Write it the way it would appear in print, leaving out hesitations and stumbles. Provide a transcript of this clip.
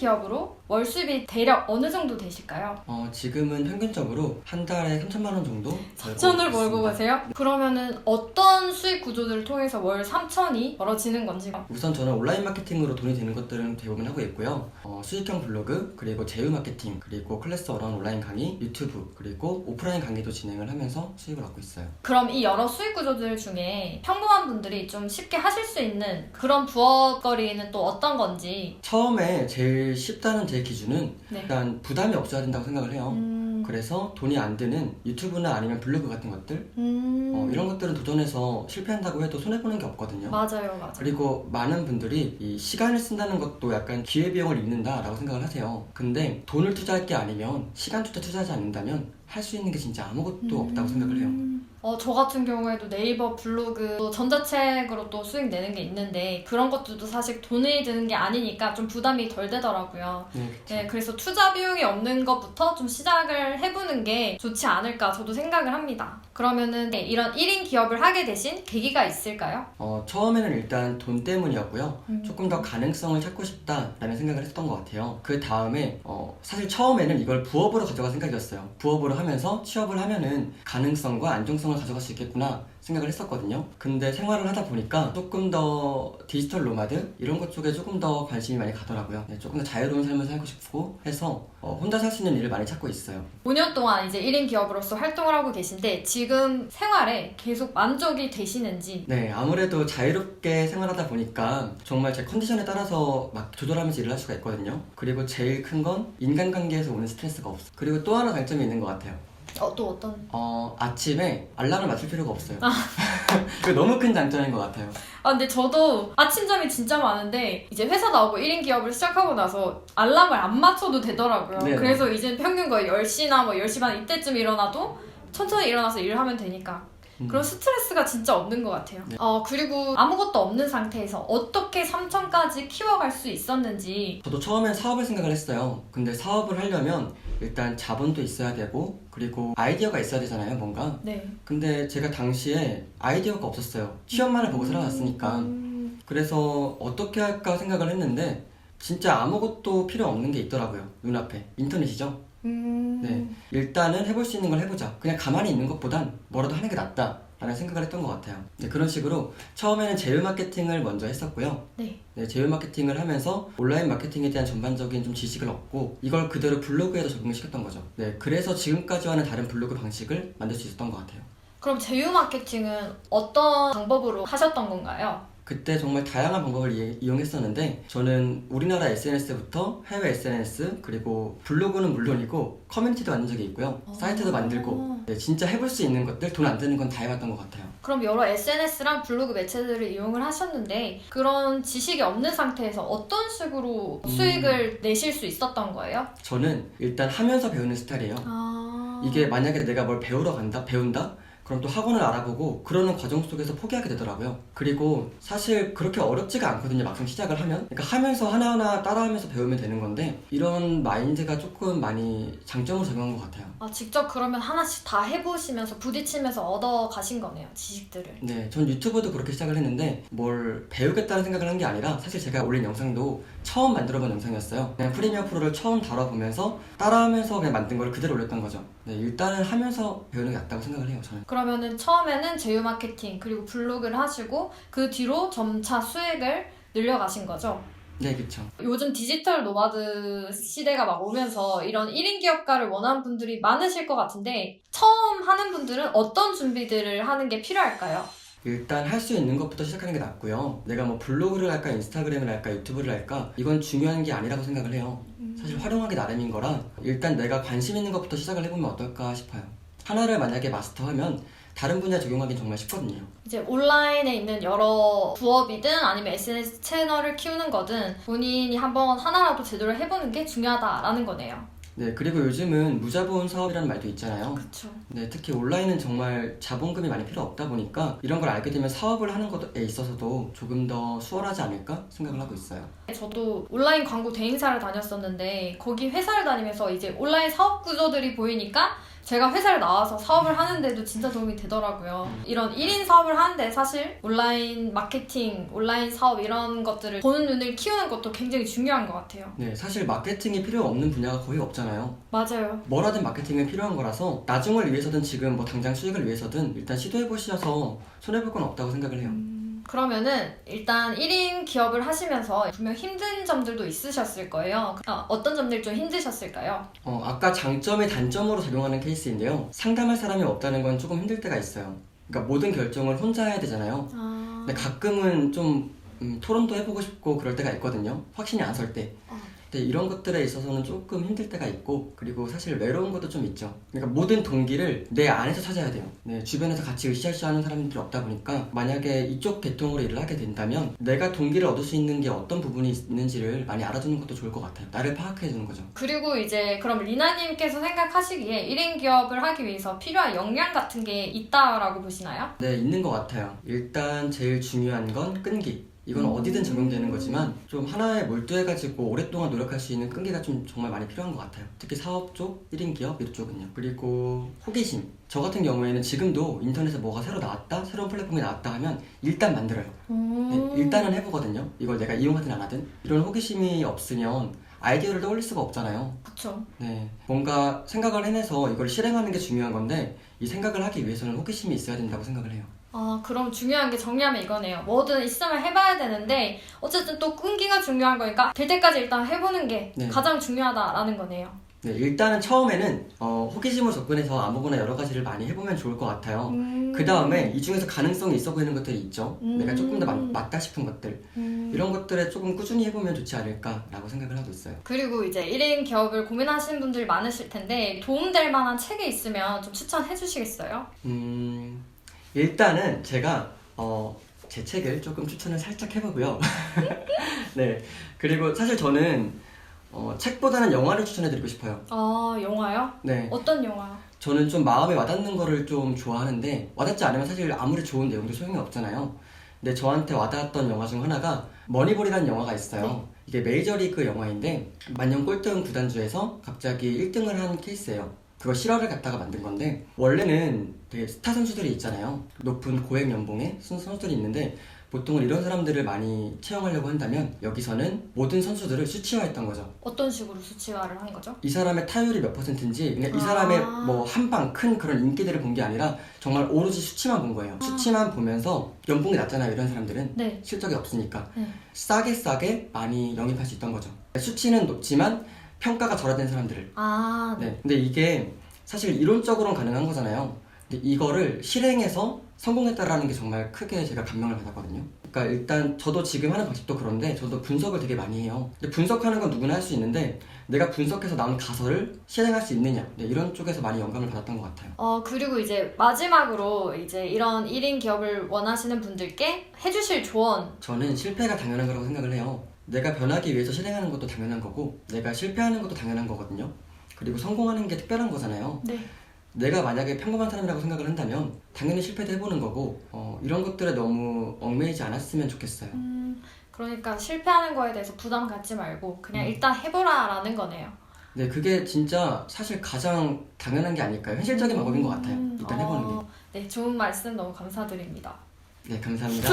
기업으로 월 수입이 대략 어느 정도 되실까요? 지금은 평균적으로 한 달에 3천만 원 정도 3천을 벌고 계세요? 그러면은 어떤 수익 구조들을 통해서 월 3천이 벌어지는 건지. 우선 저는 온라인 마케팅으로 돈이 되는 것들은 대부분 하고 있고요. 수익형 블로그, 그리고 제휴 마케팅, 그리고 클래스 101 온라인 강의, 유튜브, 그리고 오프라인 강의도 진행을 하면서 수익을 얻고 있어요. 그럼 이 여러 수익 구조들 중에 평범한 분들이 좀 쉽게 하실 수 있는 그런 부업거리는 또 어떤 건지. 처음에 제일 쉽다는 제 기준은 네. 일단 부담이 없어야 된다고 생각을 해요. 그래서 돈이 안 드는 유튜브나 아니면 블로그 같은 것들 이런 것들은 도전해서 실패한다고 해도 손해보는 게 없거든요. 맞아요. 그리고 많은 분들이 이 시간을 쓴다는 것도 약간 기회비용을 잃는다라고 생각을 하세요. 근데 돈을 투자할 게 아니면 시간조차 투자하지 않는다면 할 수 있는 게 진짜 아무것도 없다고 생각을 해요. 저 같은 경우에도 네이버 블로그 또 전자책으로 또 수익 내는 게 있는데 그런 것들도 사실 돈이 드는 게 아니니까 좀 부담이 덜 되더라고요. 네, 그래서 투자 비용이 없는 것부터 좀 시작을 해보는 게 좋지 않을까 저도 생각을 합니다. 그러면은 이런 1인 기업을 하게 되신 계기가 있을까요? 처음에는 일단 돈 때문이었고요. 조금 더 가능성을 찾고 싶다라는 생각을 했던 것 같아요. 그 다음에 사실 처음에는 이걸 부업으로 가져갈 생각이었어요. 부업으로 하면서 취업을 하면은 가능성과 안정성을 가져갈 수 있겠구나 생각을 했었거든요. 근데 생활을 하다 보니까 조금 더 디지털 노마드 이런 것 쪽에 조금 더 관심이 많이 가더라고요. 조금 더 자유로운 삶을 살고 싶고 해서 혼자 살 수 있는 일을 많이 찾고 있어요. 5년 동안 이제 1인 기업으로서 활동을 하고 계신데 지금 생활에 계속 만족이 되시는지. 네, 아무래도 자유롭게 생활하다 보니까 정말 제 컨디션에 따라서 막 조절하면서 일을 할 수가 있거든요. 그리고 제일 큰 건 인간관계에서 오는 스트레스가 없어. 그리고 또 하나 장점이 있는 것 같아요. 또 어떤? 아침에 알람을 맞출 필요가 없어요. 그게 너무 큰 장점인 것 같아요. 근데 저도 아침잠이 진짜 많은데 이제 회사 나오고 1인 기업을 시작하고 나서 알람을 안 맞춰도 되더라고요. 네네. 그래서 이제 평균 거의 10시나 뭐 10시 반 이때쯤 일어나도 천천히 일어나서 일을 하면 되니까 그런 스트레스가 진짜 없는 것 같아요. 네. 그리고 아무것도 없는 상태에서 어떻게 3천까지 키워갈 수 있었는지. 저도 처음엔 사업을 생각을 했어요. 근데 사업을 하려면 일단 자본도 있어야 되고 그리고 아이디어가 있어야 되잖아요, 뭔가. 네. 근데 제가 당시에 아이디어가 없었어요. 취업만을 보고 살아왔으니까. 그래서 어떻게 할까 생각을 했는데 진짜 아무것도 필요 없는 게 있더라고요, 눈앞에. 인터넷이죠. 네, 일단은 해볼 수 있는 걸 해보자. 그냥 가만히 있는 것보단 뭐라도 하는 게 낫다 라는 생각을 했던 것 같아요. 네, 그런 식으로 처음에는 제휴 마케팅을 먼저 했었고요. 네. 제휴 마케팅을 하면서 온라인 마케팅에 대한 전반적인 좀 지식을 얻고 이걸 그대로 블로그에도 적용시켰던 거죠. 네, 그래서 지금까지와는 다른 블로그 방식을 만들 수 있었던 것 같아요. 그럼 제휴 마케팅은 어떤 방법으로 하셨던 건가요? 그때 정말 다양한 방법을 이용했었는데 저는 우리나라 SNS부터 해외 SNS 그리고 블로그는 물론이고 커뮤니티도 만든 적이 있고요. 사이트도 만들고 진짜 해볼 수 있는 것들 돈 안 드는 건 다 해봤던 것 같아요. 그럼 여러 SNS랑 블로그 매체들을 이용을 하셨는데 그런 지식이 없는 상태에서 어떤 식으로 수익을 내실 수 있었던 거예요? 저는 일단 하면서 배우는 스타일이에요. 이게 만약에 내가 뭘 배운다? 그럼 또 학원을 알아보고 그러는 과정 속에서 포기하게 되더라고요. 그리고 사실 그렇게 어렵지가 않거든요, 막상 시작을 하면. 그러니까 하면서 하나하나 따라하면서 배우면 되는 건데 이런 마인드가 조금 많이 장점으로 작용한 것 같아요. 직접 그러면 하나씩 다 해보시면서 부딪히면서 얻어 가신 거네요, 지식들을. 네, 전 유튜브도 그렇게 시작을 했는데 뭘 배우겠다는 생각을 한 게 아니라 사실 제가 올린 영상도 처음 만들어본 영상이었어요. 그냥 프리미어 프로를 처음 다뤄보면서 따라하면서 그냥 만든 걸 그대로 올렸던 거죠. 네, 일단은 하면서 배우는 게 낫다고 생각을 해요, 저는. 그러면은 처음에는 제휴 마케팅 그리고 블로그를 하시고 그 뒤로 점차 수익을 늘려가신 거죠? 네, 그쵸. 요즘 디지털 노마드 시대가 막 오면서 이런 1인 기업가를 원하는 분들이 많으실 것 같은데 처음 하는 분들은 어떤 준비들을 하는 게 필요할까요? 일단 할 수 있는 것부터 시작하는 게 낫고요. 내가 뭐 블로그를 할까 인스타그램을 할까 유튜브를 할까 이건 중요한 게 아니라고 생각을 해요. 사실 활용하기 나름인 거라 일단 내가 관심 있는 것부터 시작을 해보면 어떨까 싶어요. 하나를 만약에 마스터하면 다른 분야에 적용하기 정말 쉽거든요. 이제 온라인에 있는 여러 부업이든 아니면 SNS 채널을 키우는 거든 본인이 한번 하나라도 제대로 해보는 게 중요하다라는 거네요. 네, 그리고 요즘은 무자본 사업이라는 말도 있잖아요. 그렇죠. 네, 특히 온라인은 정말 자본금이 많이 필요 없다 보니까 이런 걸 알게 되면 사업을 하는 것에 있어서도 조금 더 수월하지 않을까 생각을 하고 있어요. 저도 온라인 광고 대행사를 다녔었는데 거기 회사를 다니면서 이제 온라인 사업 구조들이 보이니까 제가 회사를 나와서 사업을 하는데도 진짜 도움이 되더라고요. 이런 1인 사업을 하는데 사실 온라인 마케팅, 온라인 사업 이런 것들을 보는 눈을 키우는 것도 굉장히 중요한 것 같아요. 네, 사실 마케팅이 필요 없는 분야가 거의 없잖아요. 맞아요. 뭐라든 마케팅은 필요한 거라서 나중을 위해서든 지금 뭐 당장 수익을 위해서든 일단 시도해보셔서 손해볼 건 없다고 생각을 해요. 그러면은 일단 1인 기업을 하시면서 분명 힘든 점들도 있으셨을 거예요. 어떤 점들이 좀 힘드셨을까요? 아까 장점이 단점으로 작용하는 케이스인데요. 상담할 사람이 없다는 건 조금 힘들 때가 있어요. 그러니까 모든 결정을 혼자 해야 되잖아요. 근데 가끔은 좀 토론도 해보고 싶고 그럴 때가 있거든요. 확신이 안 설 때. 근데 이런 것들에 있어서는 조금 힘들 때가 있고, 그리고 사실 외로운 것도 좀 있죠. 그러니까 모든 동기를 내 안에서 찾아야 돼요. 네, 주변에서 같이 으쌰으쌰 하는 사람들이 없다 보니까 만약에 이쪽 계통으로 일을 하게 된다면 내가 동기를 얻을 수 있는 게 어떤 부분이 있는지를 많이 알아두는 것도 좋을 것 같아요. 나를 파악해주는 거죠. 그리고 이제 그럼 리나님께서 생각하시기에 1인 기업을 하기 위해서 필요한 역량 같은 게 있다라고 보시나요? 네, 있는 것 같아요. 일단 제일 중요한 건 끈기. 이건 어디든 적용되는 거지만 좀 하나에 몰두해가지고 오랫동안 노력할 수 있는 끈기가 좀 정말 많이 필요한 것 같아요. 특히 사업 쪽, 1인 기업 이쪽은요. 그리고 호기심. 저 같은 경우에는 지금도 인터넷에 뭐가 새로 나왔다, 새로운 플랫폼이 나왔다 하면 일단 만들어요. 네, 일단은 해보거든요. 이걸 내가 이용하든 안 하든. 이런 호기심이 없으면 아이디어를 떠올릴 수가 없잖아요. 그쵸. 네, 뭔가 생각을 해내서 이걸 실행하는 게 중요한 건데 이 생각을 하기 위해서는 호기심이 있어야 된다고 생각을 해요. 그럼 중요한 게 정리하면 이거네요. 뭐든 있으면 해봐야 되는데 어쨌든 또 끈기가 중요한 거니까 될 때까지 일단 해보는 게 네. 가장 중요하다라는 거네요. 네, 일단은 처음에는 호기심으로 접근해서 아무거나 여러 가지를 많이 해보면 좋을 것 같아요. 그 다음에 이 중에서 가능성이 있어 보이는 것들이 있죠. 내가 조금 더 맞다 싶은 것들. 이런 것들에 조금 꾸준히 해보면 좋지 않을까라고 생각을 하고 있어요. 그리고 이제 1인 기업을 고민하시는 분들이 많으실 텐데 도움될 만한 책이 있으면 좀 추천해 주시겠어요? 일단은 제가 제 책을 조금 추천을 살짝 해보고요. 네, 그리고 사실 저는 책보다는 영화를 추천해드리고 싶어요. 영화요? 네. 어떤 영화요? 저는 좀 마음에 와닿는 거를 좀 좋아하는데 와닿지 않으면 사실 아무리 좋은 내용도 소용이 없잖아요. 근데 저한테 와닿았던 영화 중 하나가 머니볼이라는 영화가 있어요. 네. 이게 메이저리그 영화인데 만년 꼴등 구단주에서 갑자기 1등을 한 케이스예요. 그거 실화를 갖다가 만든 건데 원래는 되게 스타 선수들이 있잖아요. 높은 고액 연봉의 선수들이 있는데 보통은 이런 사람들을 많이 채용하려고 한다면 여기서는 모든 선수들을 수치화했던 거죠. 어떤 식으로 수치화를 한 거죠? 이 사람의 타율이 몇 %인지 그냥 이 사람의 뭐 한방 큰 그런 인기들을 본 게 아니라 정말 오로지 수치만 본 거예요. 수치만 보면서 연봉이 낮잖아요. 이런 사람들은 네. 실적이 없으니까 네. 싸게 많이 영입할 수 있던 거죠. 수치는 높지만 평가가 절하된 사람들을. 네. 근데 이게 사실 이론적으로는 가능한 거잖아요. 근데 이거를 실행해서 성공했다라는 게 정말 크게 제가 감명을 받았거든요. 그러니까 일단 저도 지금 하는 방식도 그런데 저도 분석을 되게 많이 해요. 근데 분석하는 건 누구나 할 수 있는데 내가 분석해서 나온 가설을 실행할 수 있느냐, 네, 이런 쪽에서 많이 영감을 받았던 것 같아요. 그리고 이제 마지막으로 이제 이런 1인 기업을 원하시는 분들께 해주실 조언. 저는 실패가 당연한 거라고 생각을 해요. 내가 변하기 위해서 실행하는 것도 당연한 거고 내가 실패하는 것도 당연한 거거든요. 그리고 성공하는 게 특별한 거잖아요. 네. 내가 만약에 평범한 사람이라고 생각을 한다면 당연히 실패도 해보는 거고 이런 것들에 너무 얽매이지 않았으면 좋겠어요. 그러니까 실패하는 거에 대해서 부담 갖지 말고 그냥 일단 해보라라는 거네요. 네, 그게 진짜 사실 가장 당연한 게 아닐까요? 현실적인 방법인 것 같아요. 일단 해보는 게. 네, 좋은 말씀 너무 감사드립니다. 네, 감사합니다.